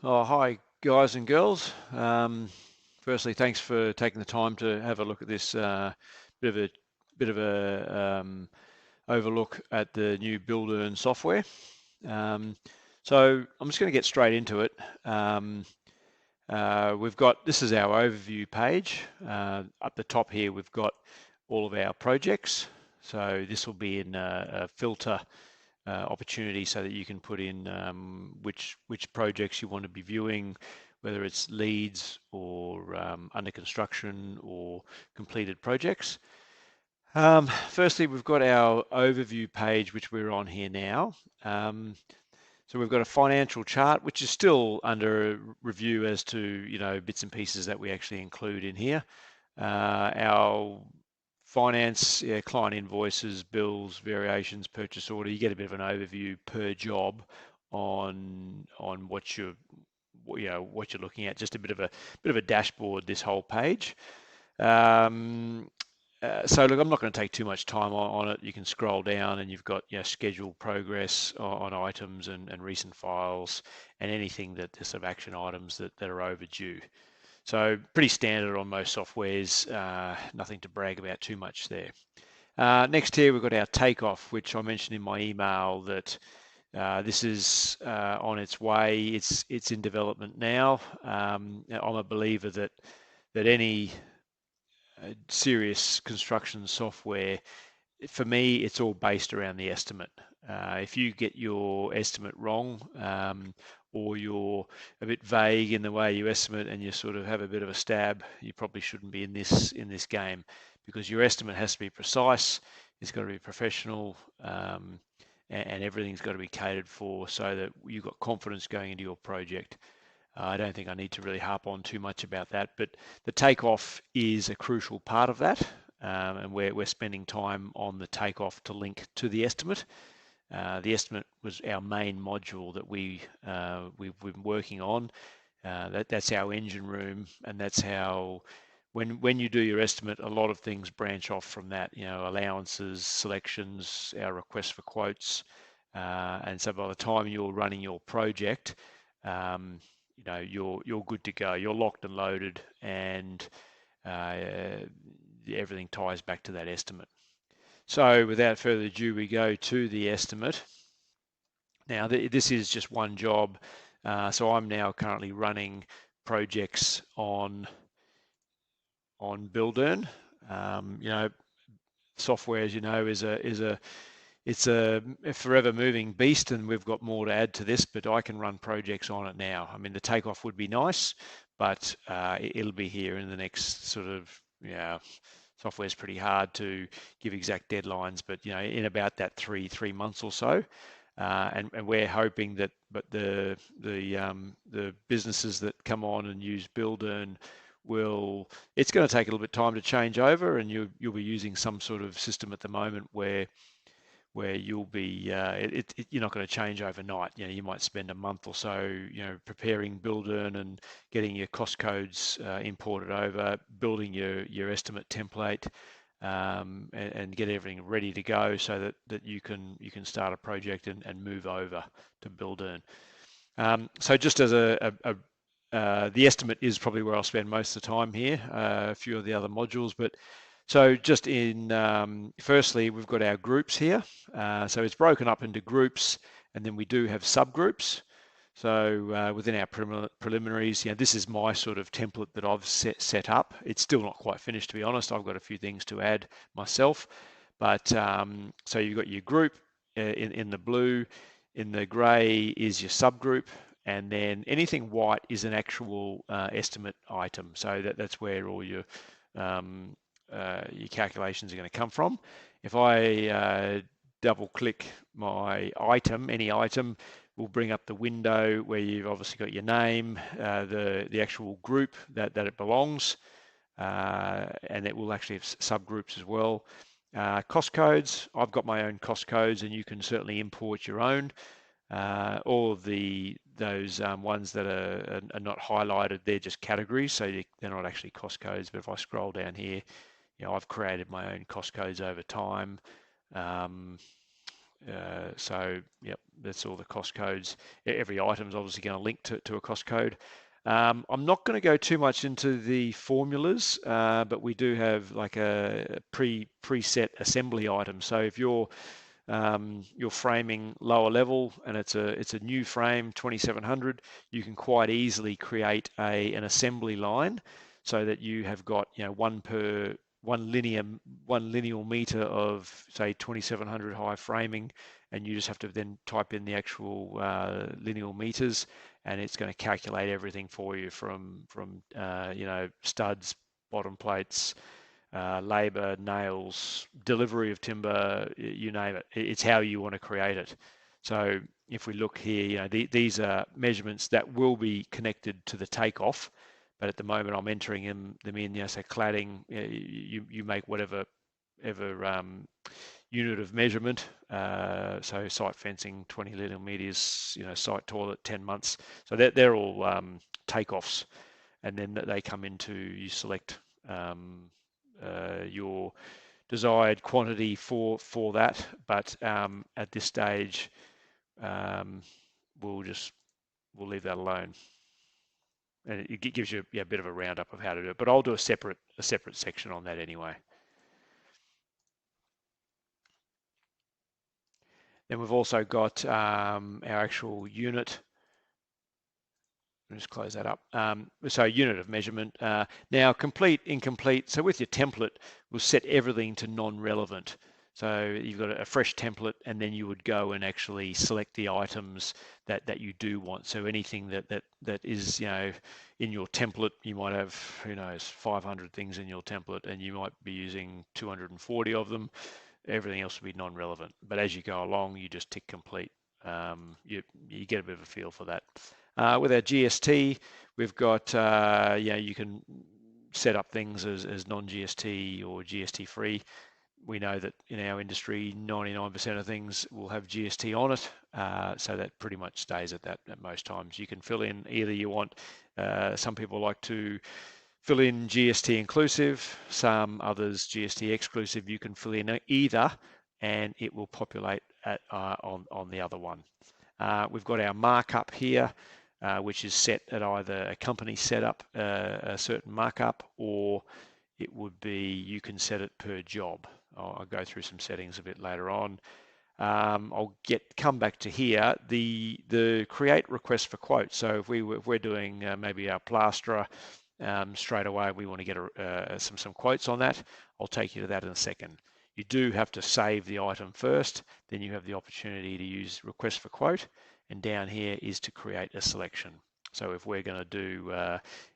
Oh, hi, guys and girls. Firstly, thanks for taking the time to have a look at this bit of a overlook at the new Buildern software. So I'm just going to get straight into it. We've got this is our overview page. Up the top here, we've got all of our projects. So this will be in a filter opportunity so that you can put in which projects you want to be viewing, whether it's leads or under construction or completed projects. Firstly, we've got our overview page, which we're on here now. So we've got a financial chart, which is still under review as to, bits and pieces that we actually include in here. Our finance, client invoices, bills, variations, purchase order. You get a bit of an overview per job on what you're looking at. Just a bit of a dashboard. This whole page. So look, I'm not going to take too much time on it. You can scroll down and you've got scheduled progress on items and recent files and anything that there's sort of action items that are overdue. So pretty standard on most softwares, nothing to brag about too much there. Next here we've got our takeoff, which I mentioned in my email that this is on its way. It's in development now. I'm a believer that any serious construction software, for me, it's all based around the estimate. If you get your estimate wrong, or you're a bit vague in the way you estimate and you sort of have a bit of a stab, you probably shouldn't be in this game, because your estimate has to be precise, it's got to be professional, and everything's got to be catered for so that you've got confidence going into your project. I don't think I need to really harp on too much about that, but the takeoff is a crucial part of that, and we're spending time on the takeoff to link to the estimate. The estimate was our main module that we've been working on. That's our engine room, and that's how when you do your estimate, a lot of things branch off from that. Allowances, selections, our requests for quotes, and so by the time you're running your project, you're good to go. You're locked and loaded, and everything ties back to that estimate. So without further ado, we go to the estimate. Now, this is just one job. So I'm now currently running projects on Buildern. Software, as you know, it's a forever moving beast, and we've got more to add to this, but I can run projects on it now. I mean, the takeoff would be nice, but it'll be here in the next sort of, software's pretty hard to give exact deadlines, but in about that three months or so. And we're hoping that, but the businesses that come on and use Buildern it's going to take a little bit of time to change over, and you'll be using some sort of system at the moment where you'll be, you're not going to change overnight. You might spend a month or so, preparing Buildern and getting your cost codes imported over, building your estimate template, and get everything ready to go so that you can start a project and move over to Buildern. So just as the estimate is probably where I'll spend most of the time here. A few of the other modules, but so just firstly, we've got our groups here. So it's broken up into groups, and then we do have subgroups. So within our preliminaries, this is my sort of template that I've set up. It's still not quite finished, to be honest. I've got a few things to add myself. But so you've got your group in the blue, in the grey is your subgroup, and then anything white is an actual estimate item. So that's where all your calculations are going to come from. If I double click my item, any item will bring up the window where you've obviously got your name, the actual group that it belongs, and it will actually have subgroups as well. Cost codes, I've got my own cost codes, and you can certainly import your own. All of those ones that are not highlighted, they're just categories, so they're not actually cost codes. But if I scroll down here, I've created my own cost codes over time. So yep, that's all the cost codes. Every item is obviously going to link to a cost code. I'm not going to go too much into the formulas, but we do have like a preset assembly item. So if you're framing lower level and it's a new frame 2700, you can quite easily create an assembly line so that you have got one linear meter of say 2700 high framing, and you just have to then type in the actual linear meters, and it's going to calculate everything for you from studs, bottom plates, labor, nails, delivery of timber, you name it. It's how you want to create it. So if we look here, these are measurements that will be connected to the takeoff, but at the moment I'm entering them in. So cladding, you make whatever unit of measurement. So site fencing, 20 linear meters. Site toilet, 10 months. So they're all takeoffs, and then they come into, you select your desired quantity for that. But at this stage, we'll leave that alone, and it gives you a bit of a roundup of how to do it. But I'll do a separate section on that anyway. Then we've also got our actual unit. I'll just close that up. So unit of measurement. Now complete, incomplete. So with your template, we'll set everything to non-relevant. So you've got a fresh template, and then you would go and actually select the items that you do want. So anything that is in your template, you might have 500 things in your template, and you might be using 240 of them. Everything else will be non-relevant. But as you go along, you just tick complete. You get a bit of a feel for that. With our GST, we've got, you can set up things as non-GST or GST free. We know that in our industry, 99% of things will have GST on it. So that pretty much stays at that at most times. You can fill in either you want, some people like to fill in GST inclusive, some others GST exclusive. You can fill in either, and it will populate on the other one. We've got our markup here, which is set at either a company setup, a certain markup, or it would be you can set it per job. I'll go through some settings a bit later on. I'll come back to here, the create request for quotes. So if we're doing maybe our plasterer, straight away we want to get some quotes on that. I'll take you to that in a second. You do have to save the item first, then you have the opportunity to use request for quote, and down here is to create a selection. So if we're going to do,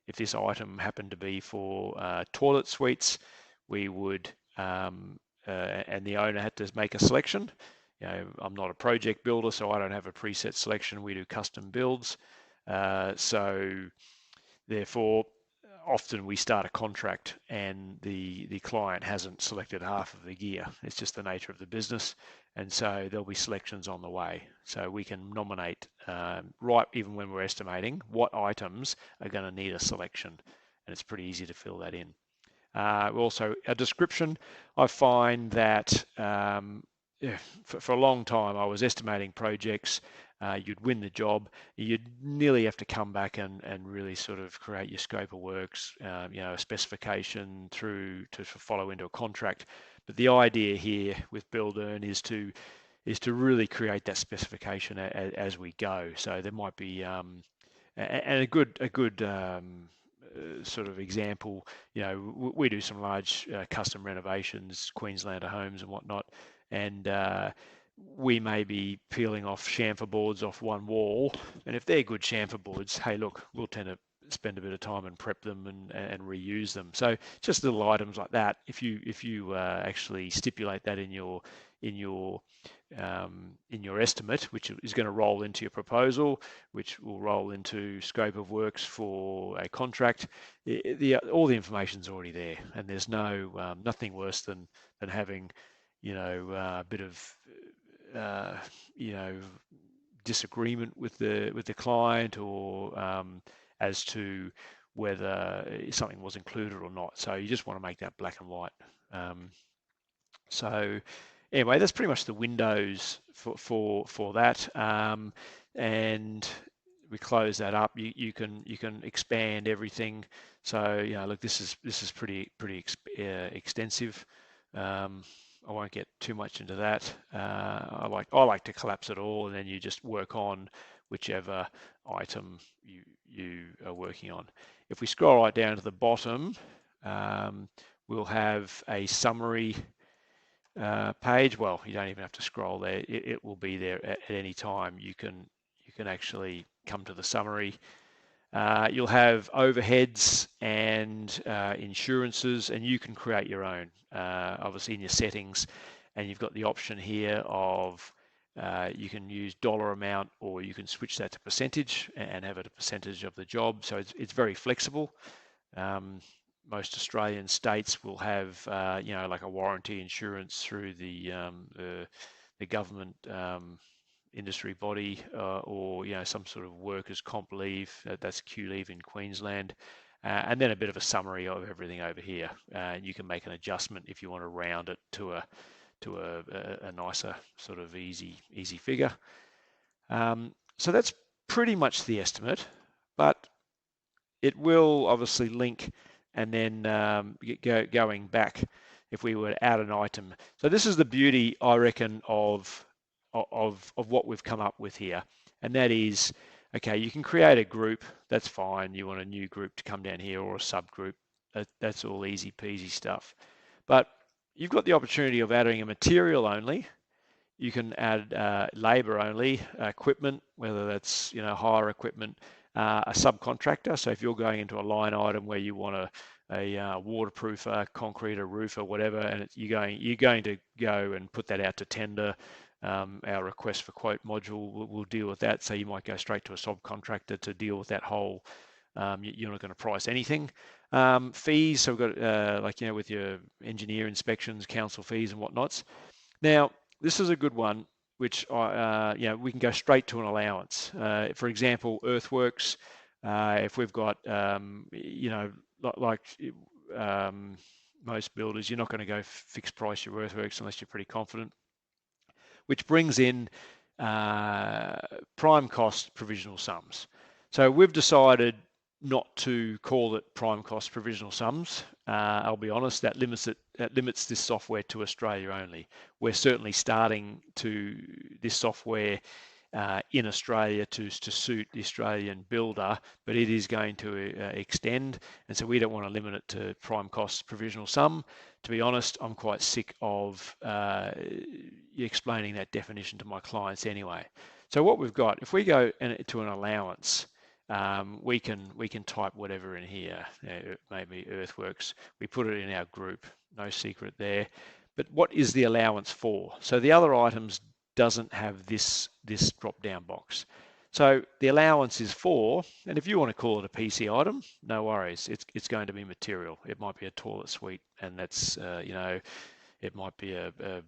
if this item happened to be for toilet suites, we would, and the owner had to make a selection. I'm not a project builder, so I don't have a preset selection. We do custom builds. So therefore, often we start a contract and the client hasn't selected half of the gear. It's just the nature of the business, and so there'll be selections on the way. So we can nominate right even when we're estimating what items are going to need a selection, and it's pretty easy to fill that in. Also, a description. I find that for a long time I was estimating projects. You'd win the job, you'd nearly have to come back and really sort of create your scope of works, a specification through to follow into a contract. But the idea here with Buildern is to really create that specification as we go. So there might be and a good sort of example. We do some large custom renovations, Queenslander homes and whatnot, and we may be peeling off chamfer boards off one wall, and if they're good chamfer boards, hey, look, we'll tend to spend a bit of time and prep them and reuse them. So just little items like that. If you actually stipulate that in your estimate, which is going to roll into your proposal, which will roll into scope of works for a contract, all the information's already there, and there's nothing worse than having a bit of disagreement with the client, or as to whether something was included or not. So you just want to make that black and white. So anyway, that's pretty much the windows for that. And we close that up. You can expand everything. So look, this is pretty extensive. I won't get too much into that. I like to collapse it all, and then you just work on whichever item you are working on. If we scroll right down to the bottom, we'll have a summary page. Well, you don't even have to scroll there. It will be there at any time. You can actually come to the summary. You'll have overheads and insurances, and you can create your own, obviously in your settings. And you've got the option here of you can use dollar amount, or you can switch that to percentage and have it a percentage of the job. So it's very flexible. Most Australian states will have, like a warranty insurance through the government industry body, or some sort of workers' comp leave. That's Q leave in Queensland, and then a bit of a summary of everything over here. And you can make an adjustment if you want to round it to a nicer sort of easy figure. So that's pretty much the estimate, but it will obviously link, and then going back if we were to add an item. So this is the beauty, I reckon, of what we've come up with here, and that is, okay, you can create a group. That's fine. You want a new group to come down here, or a subgroup. That's all easy peasy stuff. But you've got the opportunity of adding a material only. You can add labor only, equipment, whether that's hire equipment, a subcontractor. So if you're going into a line item where you want a waterproofer, concrete, or roof, or whatever, and you're going to go and put that out to tender. Our request for quote module will deal with that. So you might go straight to a subcontractor to deal with that whole. You're not going to price anything. Fees, so we've got with your engineer inspections, council fees, and whatnots. Now, this is a good one, which we can go straight to an allowance. For example, earthworks. If we've got most builders, you're not going to go fixed price your earthworks unless you're pretty confident, which brings in prime cost provisional sums. So we've decided not to call it prime cost provisional sums. I'll be honest, that limits this software to Australia only. We're certainly starting to this software in Australia to suit the Australian builder, but it is going to extend, and so we don't want to limit it to prime cost provisional sum. To be honest, I'm quite sick of explaining that definition to my clients anyway. So what we've got, if we go to an allowance, we can type whatever in here. Maybe earthworks. We put it in our group. No secret there. But what is the allowance for? So the other items doesn't have this drop down box. So the allowance is for, and if you want to call it a PC item, no worries. It's going to be material. It might be a toilet suite, and that's it might be an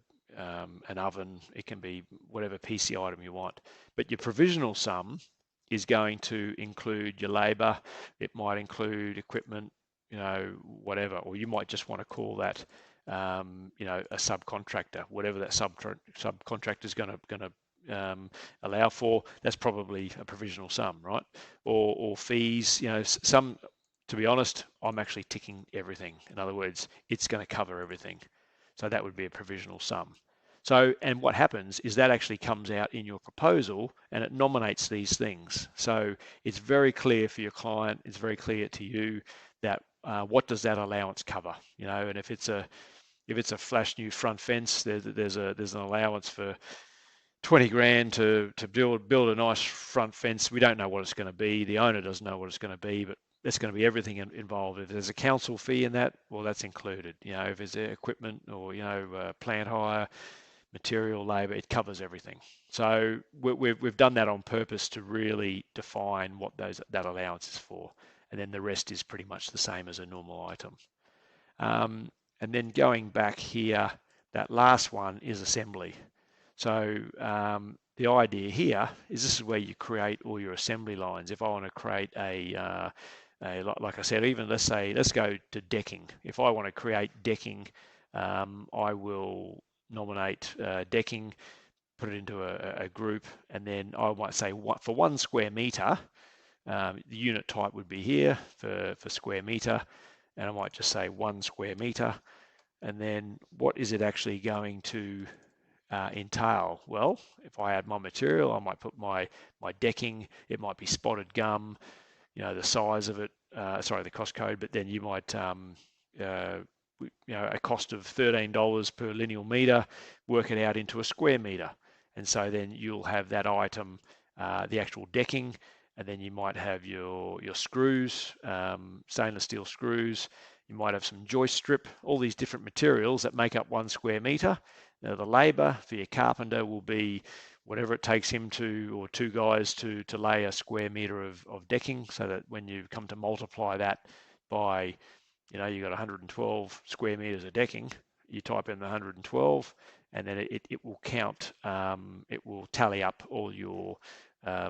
oven. It can be whatever PC item you want. But your provisional sum is going to include your labor. It might include equipment, whatever, or you might just want to call that, a subcontractor, whatever that subcontractor is going to allow for. That's probably a provisional sum, right? Or fees, some. To be honest, I'm actually ticking everything. In other words, it's going to cover everything. So that would be a provisional sum. So, and what happens is that actually comes out in your proposal, and it nominates these things. So it's very clear for your client, it's very clear to you that what does that allowance cover, and if it's a flash new front fence, there's an allowance for 20 grand to build a nice front fence. We don't know what it's going to be. The owner doesn't know what it's going to be, but there's going to be everything involved. If there's a council fee in that, well, that's included. If there's equipment or plant hire, material, labor, it covers everything. So we've done that on purpose to really define what that allowance is for, and then the rest is pretty much the same as a normal item. And then going back here, that last one is assembly. So the idea here is this is where you create all your assembly lines. If I want to create like I said, even let's go to decking. If I want to create decking, I will nominate decking, put it into a group, and then I might say for 1 square meter, the unit type would be here for square meter, and I might just say 1 square meter, and then what is it actually going to entail? Well, if I add my material, I might put my decking. It might be spotted gum, the size of it, sorry, the cost code, but then you might, a cost of $13 per lineal meter, work it out into a square meter. And so then you'll have that item, the actual decking, and then you might have your screws, stainless steel screws. You might have some joist strip, all these different materials that make up 1 square meter. Now the labor for your carpenter will be whatever it takes him to, or 2 guys to lay a square meter of decking, so that when you come to multiply that by, you've got 112 square meters of decking, you type in the 112, and then it will count, it will tally up all your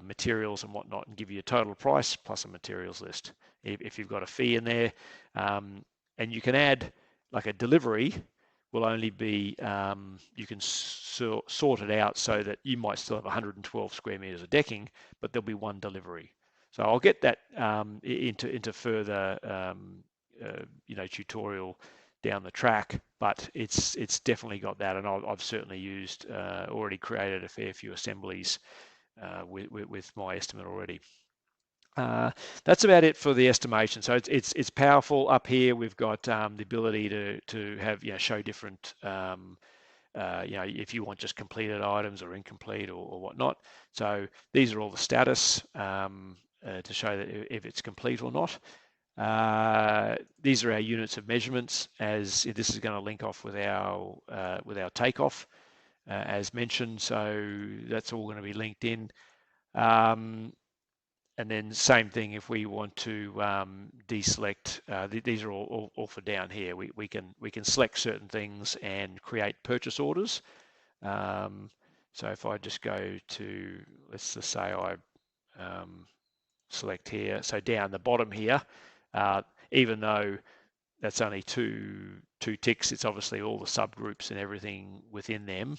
materials and whatnot and give you a total price plus a materials list. If you've got a fee in there, and you can add, like, a delivery will only be, you can sort it out so that you might still have 112 square meters of decking, but there'll be 1 delivery. So I'll get that into further, tutorial down the track, but it's definitely got that, and I've certainly used, already created a fair few assemblies with my estimate already. That's about it for the estimation. So it's powerful. Up here we've got the ability to have, show different, if you want just completed items or incomplete or whatnot. So these are all the status to show that if it's complete or not. These are our units of measurements, as this is going to link off with our takeoff, as mentioned. So that's all going to be linked in. And then same thing if we want to deselect. These are all for down here. We can select certain things and create purchase orders. So if I just go to, let's just say I select here. So down the bottom here, even though that's only two ticks, it's obviously all the subgroups and everything within them.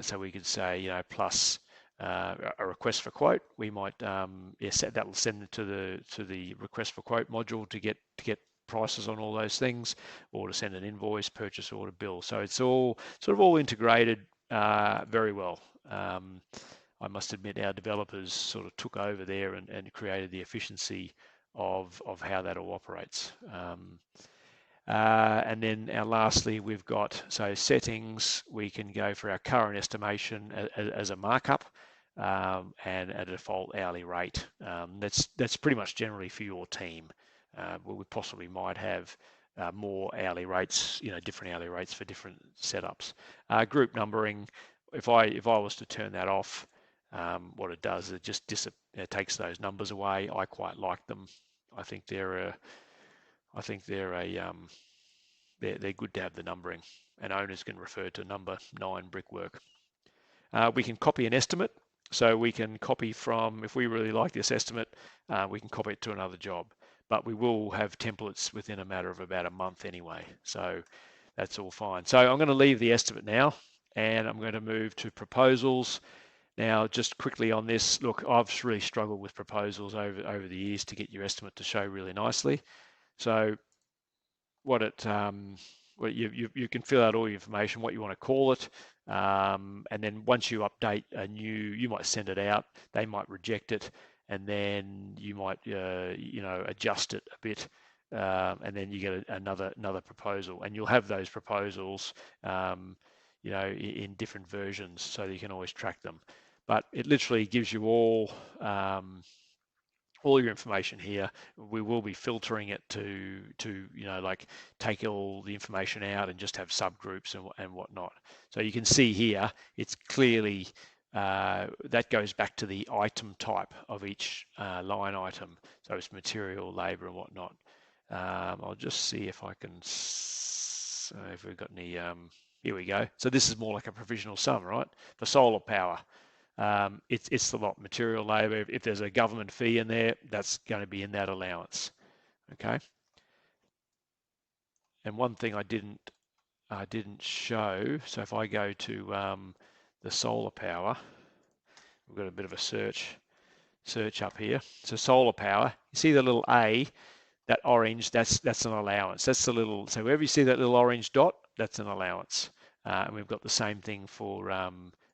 So we could say, plus a request for quote. We might that will send it to the request for quote module to get prices on all those things, or to send an invoice, purchase order, bill. So it's all sort of all integrated very well. I must admit our developers sort of took over there and created the efficiency of how that all operates. And then lastly, we've got, so settings, we can go for our current estimation as a markup, and a default hourly rate. That's pretty much generally for your team. We possibly might have more hourly rates, different hourly rates for different setups. Group numbering, if I was to turn that off, what it does is it just it takes those numbers away. I quite like them. I think they're good to have the numbering, and owners can refer to number 9 brickwork. We can copy an estimate, so we can copy from, if we really like this estimate, we can copy it to another job, but we will have templates within a matter of about a month anyway, so that's all fine. So I'm going to leave the estimate now, and I'm going to move to proposals. Now, just quickly on this, look, I've really struggled with proposals over the years to get your estimate to show really nicely. So what you can fill out all your information, what you want to call it, and then once you update you might send it out, they might reject it, and then you might adjust it a bit, and then you get another proposal, and you'll have those proposals in different versions, so that you can always track them. But it literally gives you all your information here. We will be filtering it to like take all the information out and just have subgroups and whatnot. So you can see here, it's clearly that goes back to the item type of each line item. So it's material, labor, and whatnot. I'll just see if I can, if we've got any, here we go. So this is more like a provisional sum, right? For solar power. It's the lot, material, labor. If there's a government fee in there, that's going to be in that allowance. Okay. And one thing I didn't I didn't show. So if I go to the solar power, we've got a bit of a search up here. So solar power, you see the little A, that orange, that's an allowance. That's the little, so wherever you see that little orange dot, that's an allowance. And we've got the same thing for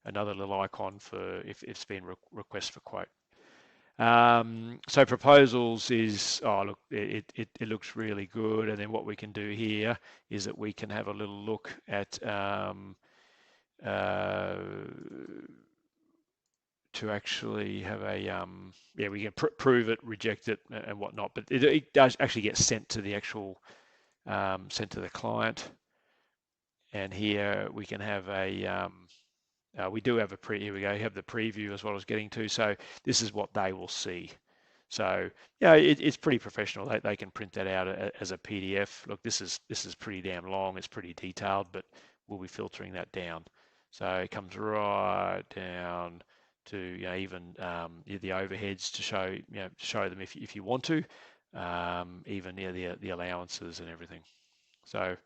another little icon for if it's been request for quote. So proposals is, oh look, it looks really good. And then what we can do here is that we can have a little look at to actually have a yeah, we can prove it, reject it, and whatnot. But it does actually get sent to the actual sent to the client. And here we can have a we do have a here we go. You have the preview as well as getting to. So this is what they will see. So yeah, it's pretty professional. They can print that out as a PDF. Look, this is pretty damn long. It's pretty detailed, but we'll be filtering that down. So it comes right down to even the overheads to show them if you want to, even the allowances and everything. So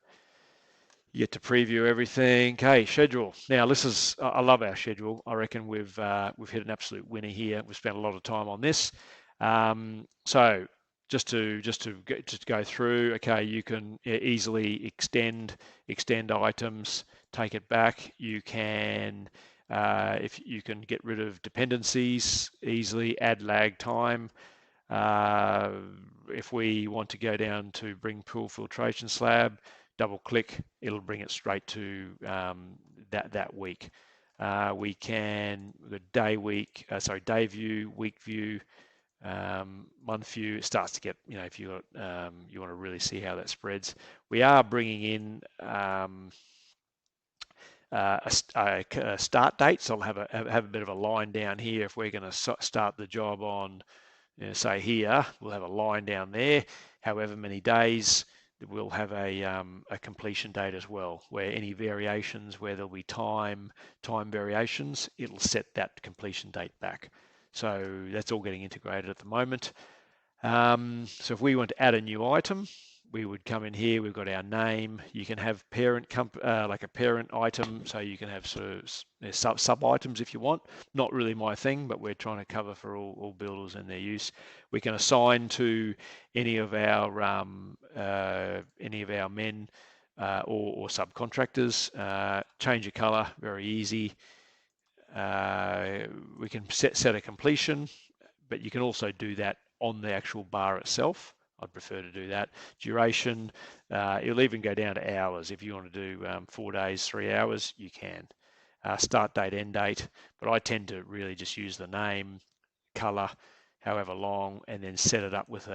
you get to preview everything. Okay, schedule. Now this is, I love our schedule. I reckon we've hit an absolute winner here. We've spent a lot of time on this. So just to go through. Okay, you can easily extend items, take it back. You can if you can get rid of dependencies easily, add lag time. If we want to go down to bring pool filtration slab, double click, it'll bring it straight to that week. We can the day view, week view, month view. It starts to get, if you you want to really see how that spreads. We are bringing in a start date, so I'll have a bit of a line down here. If we're going to start the job on, say here, we'll have a line down there. However many days, we'll have a completion date as well, where any variations, where there'll be time variations, it'll set that completion date back. So that's all getting integrated at the moment. So if we want to add a new item, we would come in here. We've got our name. You can have parent like a parent item, so you can have sort of sub items if you want. Not really my thing, but we're trying to cover for all builders and their use. We can assign to any of our men or subcontractors. Change a color, very easy. We can set a completion, but you can also do that on the actual bar itself. I'd prefer to do that. Duration, it'll even go down to hours. If you want to do 4 days, 3 hours, you can. Start date, end date, but I tend to really just use the name, color, however long, and then set it up with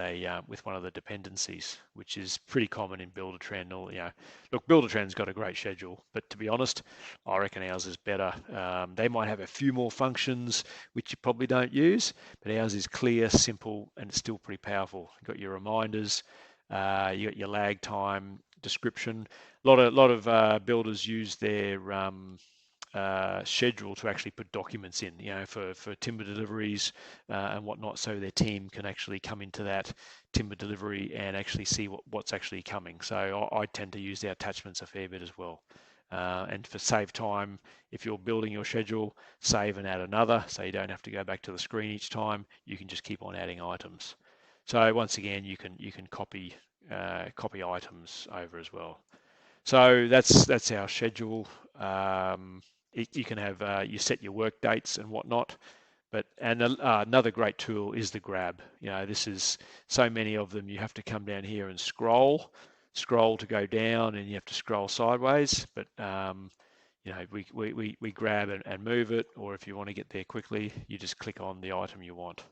with one of the dependencies, which is pretty common in Buildertrend. Look, Buildertrend's got a great schedule, but to be honest, I reckon ours is better. They might have a few more functions which you probably don't use, but ours is clear, simple, and it's still pretty powerful. You've got your reminders, you got your lag time, description. A lot of builders use their schedule to actually put documents in, for timber deliveries and whatnot, so their team can actually come into that timber delivery and actually see what's actually coming. So I tend to use the attachments a fair bit as well. And for save time, if you're building your schedule, save and add another, so you don't have to go back to the screen each time. You can just keep on adding items. So once again, you can copy items over as well. So that's our schedule. You can have you set your work dates and whatnot, but another great tool is the grab. This is so many of them. You have to come down here and scroll to go down, and you have to scroll sideways. But we grab and move it, or if you want to get there quickly, you just click on the item you want.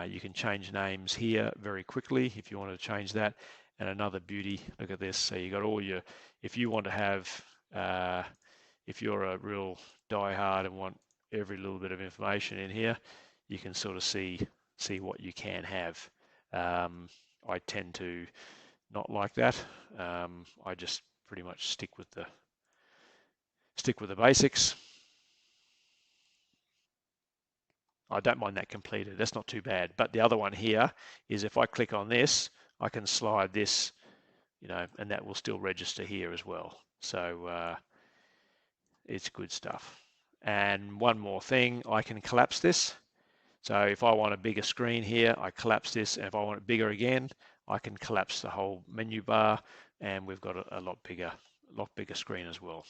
You can change names here very quickly if you want to change that. And another beauty, look at this. So you got all your, if you want to have, if you're a real diehard and want every little bit of information in here, you can sort of see what you can have. I tend to not like that. I just pretty much stick with the basics. I don't mind that completed. That's not too bad. But the other one here is if I click on this, I can slide this, and that will still register here as well. So it's good stuff. And one more thing, I can collapse this. So if I want a bigger screen here, I collapse this, and if I want it bigger again, I can collapse the whole menu bar, and we've got a lot bigger screen as well.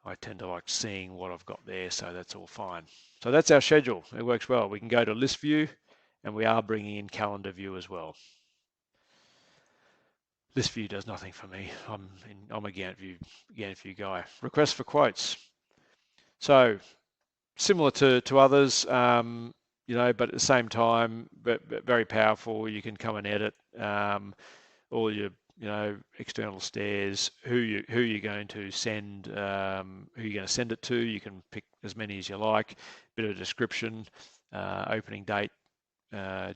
I tend to like seeing what I've got there, so that's all fine. So that's our schedule. It works well. We can go to list view, and we are bringing in calendar view as well. List view does nothing for me. I'm a Gantt view guy. Request for quotes. So similar to others, but at the same time, but very powerful. You can come and edit all your external stairs, who you're going to send, who you're going to send it to. You can pick as many as you like. Bit of a description, opening date,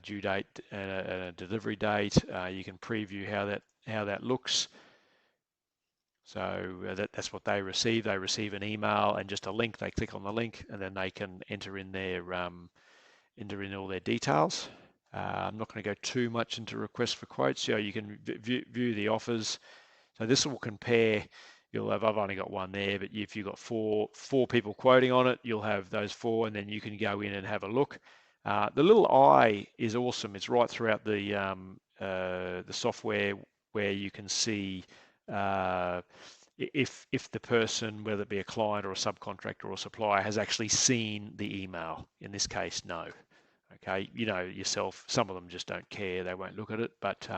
due date, and a delivery date. You can preview how that looks. So that's what they receive. They receive an email and just a link. They click on the link, and then they can enter in all their details. I'm not going to go too much into requests for quotes. You can view the offers. So this will compare. I've only got one there, but if you've got four people quoting on it, you'll have those four, and then you can go in and have a look. The little eye is awesome. It's right throughout the software, where you can see if the person, whether it be a client or a subcontractor or a supplier, has actually seen the email. In this case, no. Okay, yourself, some of them just don't care, they won't look at it, but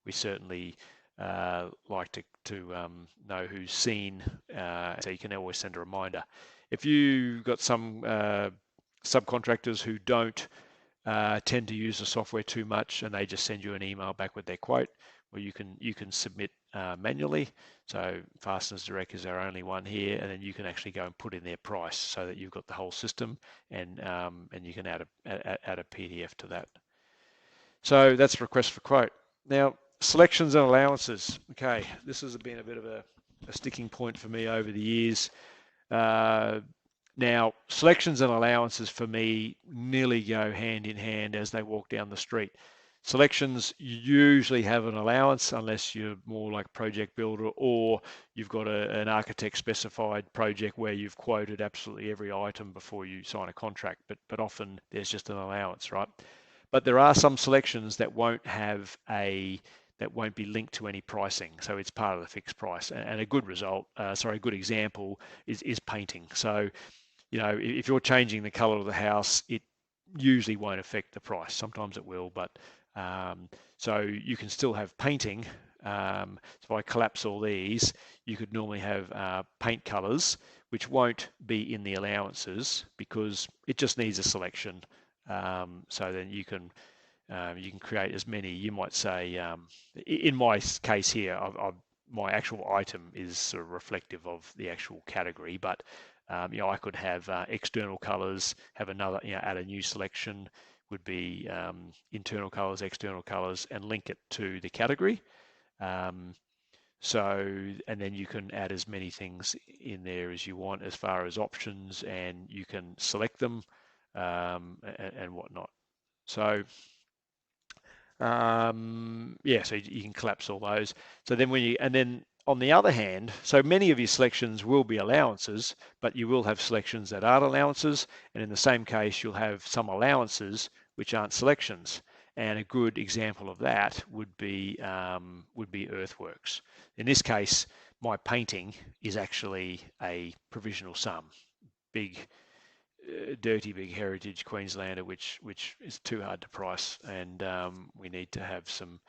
we certainly like to know who's seen, so you can always send a reminder. If you've got some subcontractors who don't tend to use the software too much, and they just send you an email back with their quote, well, you can submit manually. So Fasteners Direct is our only one here, and then you can actually go and put in their price, so that you've got the whole system, and you can add a PDF to that. So that's request for quote. Now, selections and allowances. Okay, this has been a bit of a sticking point for me over the years. Now, selections and allowances for me nearly go hand in hand as they walk down the street. Selections usually have an allowance, unless you're more like project builder, or you've got an architect specified project where you've quoted absolutely every item before you sign a contract, but often there's just an allowance, right? But there are some selections that won't be linked to any pricing, so it's part of the fixed price. And a good example is painting. So if you're changing the color of the house, it usually won't affect the price. Sometimes it will, but so you can still have painting. So if I collapse all these, you could normally have paint colors, which won't be in the allowances because it just needs a selection. So then you can create as many. You might say, in my case here, my actual item is sort of reflective of the actual category, but I could have external colors, have another, add a new selection, would be internal colors, external colors, and link it to the category. And then you can add as many things in there as you want as far as options, and you can select them and whatnot. So so you can collapse all those. So then on the other hand, so many of your selections will be allowances, but you will have selections that aren't allowances, and in the same case, you'll have some allowances which aren't selections. And a good example of that would be earthworks. In this case, my painting is actually a provisional sum, dirty big heritage Queenslander, which is too hard to price, and we need to have some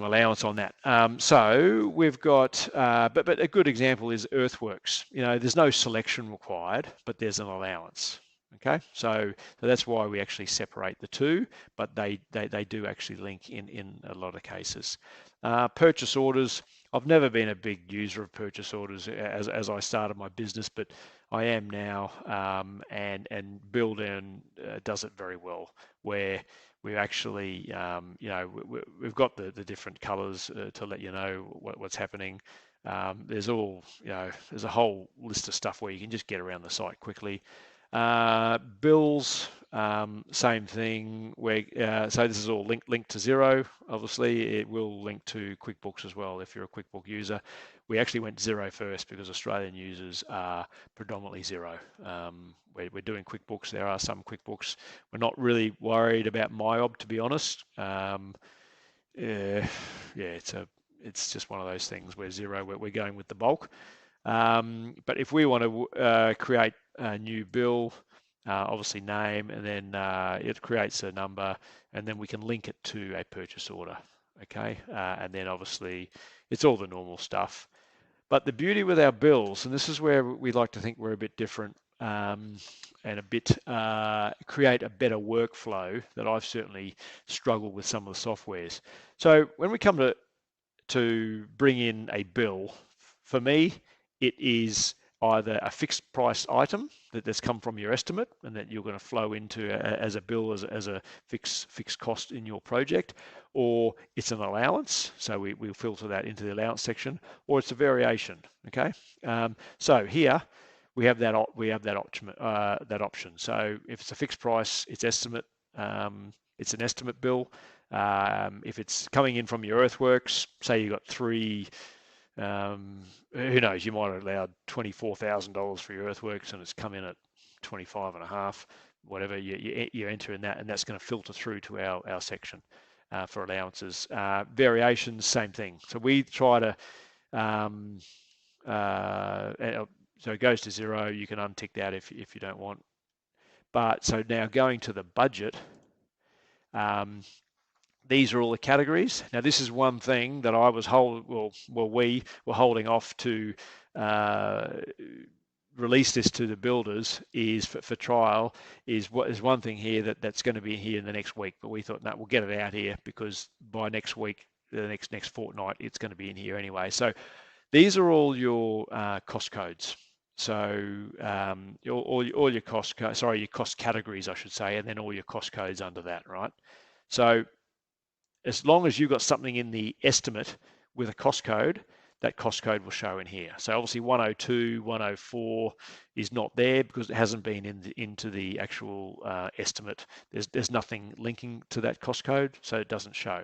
allowance on that. So we've got, but a good example is earthworks. There's no selection required, but there's an allowance. Okay, so that's why we actually separate the two, but they do actually link in a lot of cases. Purchase orders. I've never been a big user of purchase orders as I started my business, but I am now, and Buildern does it very well, where we actually, we've got the different colors to let you know what's happening. There's a whole list of stuff where you can just get around the site quickly. Bills, same thing. So this is all linked to Xero. Obviously, it will link to QuickBooks as well if you're a QuickBook user. We actually went Xero first because Australian users are predominantly Xero. We're doing QuickBooks. There are some QuickBooks. We're not really worried about MyOb, to be honest. Yeah, it's just one of those things where Xero, we're going with the bulk. But if we want to create a new bill, obviously name, and then it creates a number, and then we can link it to a purchase order, okay? And then obviously it's all the normal stuff. But the beauty with our bills, and this is where we like to think we're a bit different, and a bit create a better workflow that I've certainly struggled with some of the softwares. So when we come to bring in a bill, for me, it is either a fixed price item that's come from your estimate and that you're going to flow into as a bill, as a fixed cost in your project, or it's an allowance, so we'll filter that into the allowance section, or it's a variation. Okay, so here we have that option. So if it's a fixed price, it's estimate. It's an estimate bill. If it's coming in from your earthworks, say you got three. Who knows, you might have allowed $24,000 for your earthworks and it's come in at 25.5, whatever, you enter in that, and that's going to filter through to our section for allowances. Variations, same thing. So we try to, so it goes to Xero. You can untick that if you don't want. But so now going to the budget, these are all the categories. Now, this is one thing that I was we were holding off to release this to the builders is for trial is one thing here that's going to be here in the next week. But we thought, no, we'll get it out here because by next week, the next fortnight, it's going to be in here anyway. So these are all your cost codes. So all your cost your cost categories, I should say, and then all your cost codes under that, right? So as long as you've got something in the estimate with a cost code, that cost code will show in here. So obviously 102, 104 is not there because it hasn't been into the actual estimate. There's nothing linking to that cost code, so it doesn't show.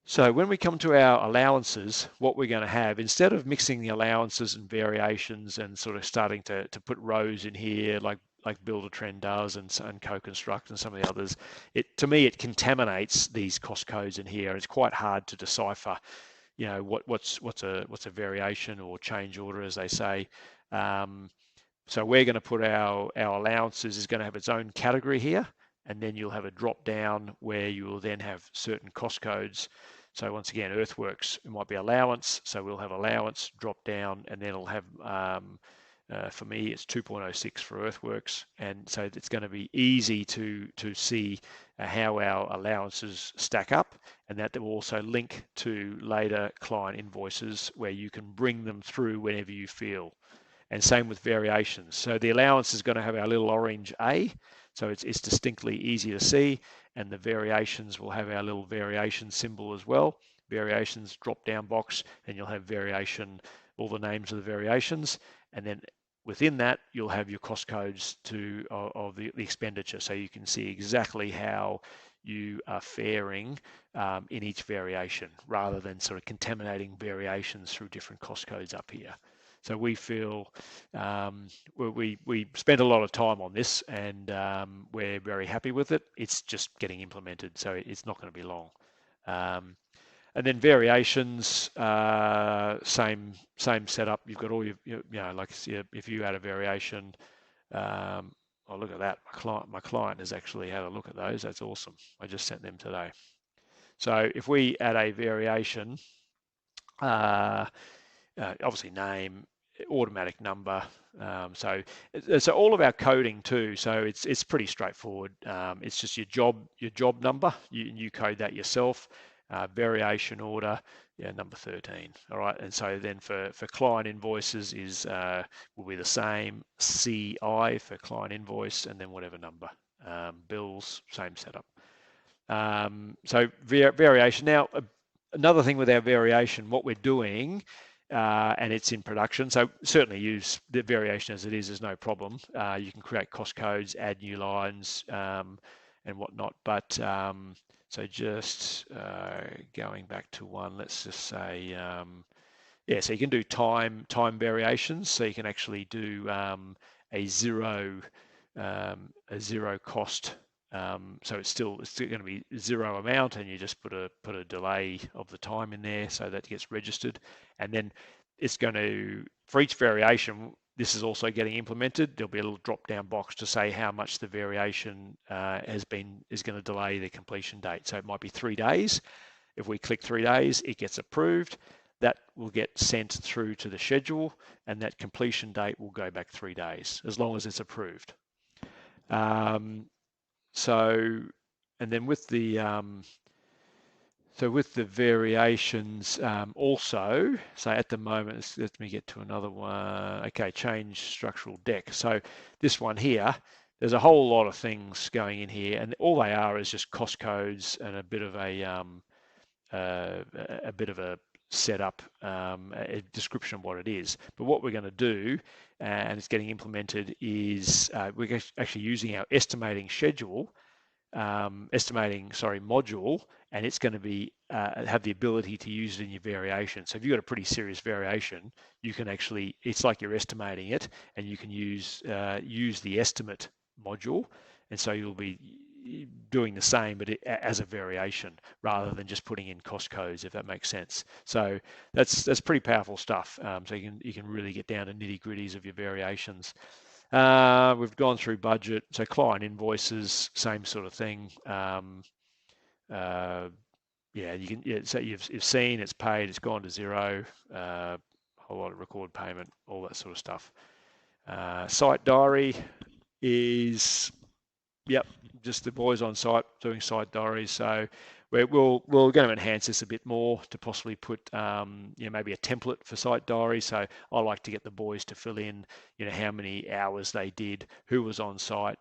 So when we come to our allowances, what we're going to have, instead of mixing the allowances and variations and sort of starting to put rows in here like Builder does and Co-Construct and some of the others, to me it contaminates these cost codes in here. It's quite hard to decipher, you know, what's a variation or change order, as they say. So we're going to put our allowances is going to have its own category here, and then you'll have a drop down where you will then have certain cost codes. So once again, earthworks, it might be allowance, so we'll have allowance drop down, and then it'll have for me, it's 2.06 for earthworks, and so it's going to be easy to see how our allowances stack up, and that will also link to later client invoices where you can bring them through whenever you feel. And same with variations. So the allowance is going to have our little orange A, so it's distinctly easy to see, and the variations will have our little variation symbol as well. Variations drop down box, and you'll have variation, all the names of the variations, and then within that you'll have your cost codes of the expenditure, so you can see exactly how you are faring in each variation, rather than sort of contaminating variations through different cost codes up here. So we feel we spent a lot of time on this, and we're very happy with it. It's just getting implemented, so it's not going to be long. And then variations, same setup. You've got all your like if you add a variation, oh, look at that. My client has actually had a look at those. That's awesome. I just sent them today. So if we add a variation, obviously name, automatic number. So all of our coding too. So it's pretty straightforward. It's just your job number. You code that yourself. Variation order, number 13. All right, and so then for client invoices will be the same. CI for client invoice, and then whatever number. Bills, same setup. So variation. Now, another thing with our variation, what we're doing, and it's in production. So certainly use the variation as it is. There's no problem. You can create cost codes, add new lines, and whatnot. But so just going back to one, let's just say, yeah. So you can do time variations. So you can actually do a zero cost. So it's still going to be zero amount, and you just put a delay of the time in there, so that gets registered, and then it's going to, for each variation, this is also getting implemented. There'll be a little drop down box to say how much the variation is going to delay the completion date. So it might be 3 days. If we click 3 days, it gets approved. That will get sent through to the schedule, and that completion date will go back 3 days, as long as it's approved. So, and then with the variations also, so at the moment, let me get to another one. Okay, change structural deck. So this one here, there's a whole lot of things going in here, and all they are is just cost codes and a bit of a setup, a description of what it is. But what we're going to do, and it's getting implemented, is we're actually using our estimating module, and it's going to be have the ability to use it in your variation. So if you've got a pretty serious variation, you can actually, it's like you're estimating it, and you can use the estimate module, and so you'll be doing the same, but as a variation, rather than just putting in cost codes, if that makes sense. So that's pretty powerful stuff. So you can really get down to nitty gritties of your variations. We've gone through budget, so client invoices, same sort of thing. Yeah, you can. Yeah, so you've seen it's paid, it's gone to zero. Whole lot of record payment, all that sort of stuff. Site diary is, yep, just the boys on site doing site diaries. So we're going to enhance this a bit more to possibly put maybe a template for site diary. So I like to get the boys to fill in how many hours they did, who was on site,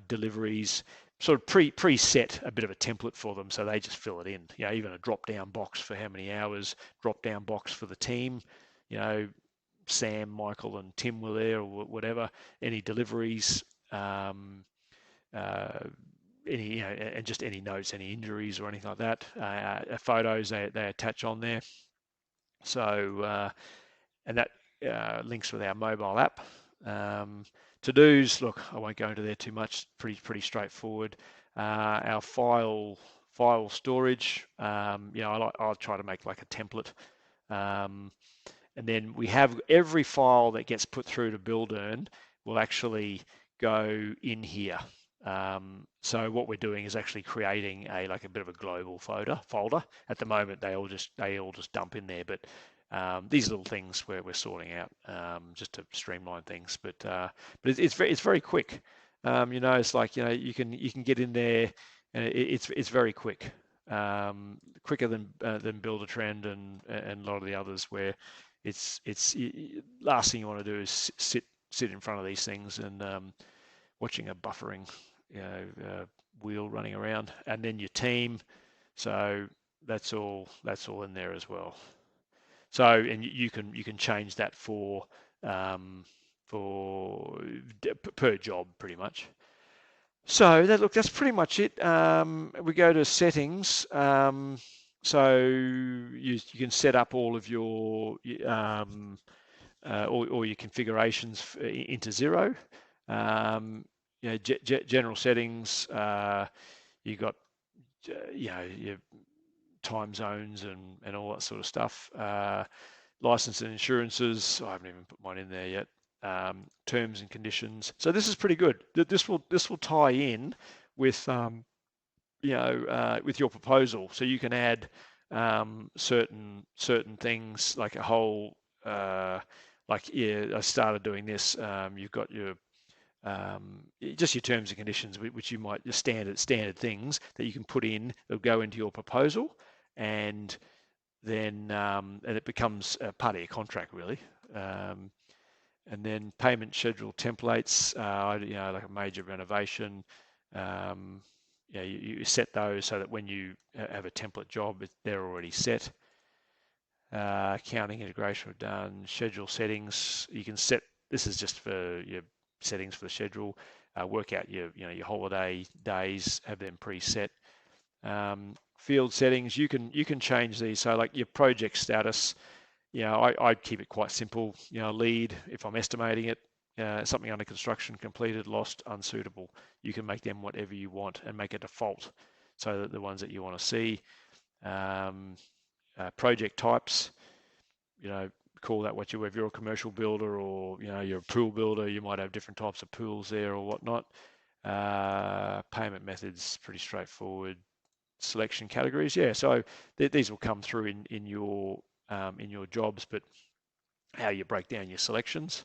deliveries, sort of preset a bit of a template for them, so they just fill it in. Even a drop down box for how many hours, drop down box for the team. Sam, Michael, and Tim were there, or whatever. Any deliveries. Any, and just any notes, any injuries or anything like that. Photos they attach on there. So, and that links with our mobile app. To-dos, look, I won't go into there too much. Pretty straightforward. Our file storage. I'll try to make like a template. And then we have every file that gets put through to Buildern will actually go in here. So what we're doing is actually creating a bit of a global folder. At the moment, they all just dump in there, but these little things we're sorting out just to streamline things. But it's very quick. It's like you can get in there, and it's very quick, quicker than Buildertrend and a lot of the others, where it's last thing you want to do is sit in front of these things and watching a buffering wheel running around, and then your team. So that's all in there as well. So, and you can change that for per job pretty much. So that's pretty much it. We go to settings. So you can set up all of your all your configurations into zero. General settings. You got your time zones and all that sort of stuff. License and insurances. I haven't even put mine in there yet. Terms and conditions. So this is pretty good. This will tie in with with your proposal. So you can add certain things, like a whole I started doing this. You've got your just your terms and conditions, which you might, just standard things that you can put in. They'll go into your proposal, and then and it becomes a part of your contract, really. And then payment schedule templates, like a major renovation. You set those so that when you have a template job, they're already set. counting integration we've done. Schedule settings. You can set. This is just for your settings for the schedule. Work out your your holiday days. Have them preset. Field settings. You can change these. So like your project status. I'd keep it quite simple. Lead if I'm estimating it. Something under construction, completed, lost, unsuitable. You can make them whatever you want and make a default so that the ones that you want to see. Project types, call that what if you're a commercial builder or you're a pool builder, you might have different types of pools there or whatnot. Payment methods, pretty straightforward. Selection categories, yeah. So these will come through in your jobs, but how you break down your selections.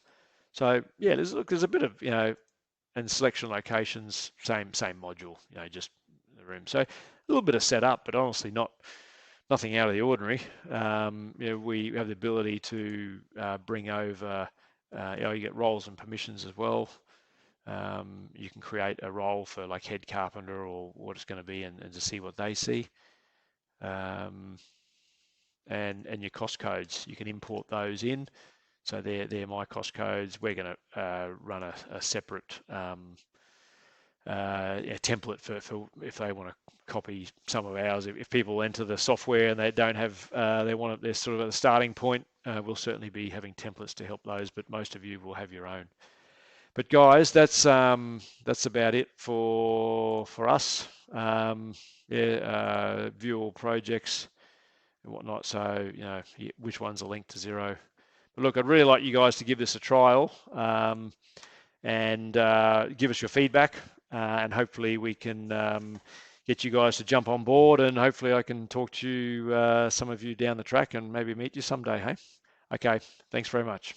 So yeah, there's a bit of and selection locations, same module, just the room. So a little bit of setup, but honestly nothing out of the ordinary. We have the ability to bring over, you get roles and permissions as well. You can create a role for like head carpenter or what it's going to be, and to see what they see. And your cost codes, you can import those in. So they're my cost codes. We're going to run a separate template for if they want to copy some of ours. If people enter the software and they don't have, they're sort of at the starting point, we'll certainly be having templates to help those, but most of you will have your own. But guys, that's about it for us. View all projects and whatnot. So which ones are linked to Xero. But look, I'd really like you guys to give this a trial and give us your feedback, and hopefully we can get you guys to jump on board, and hopefully I can talk to you, some of you down the track, and maybe meet you someday. Hey, okay, thanks very much.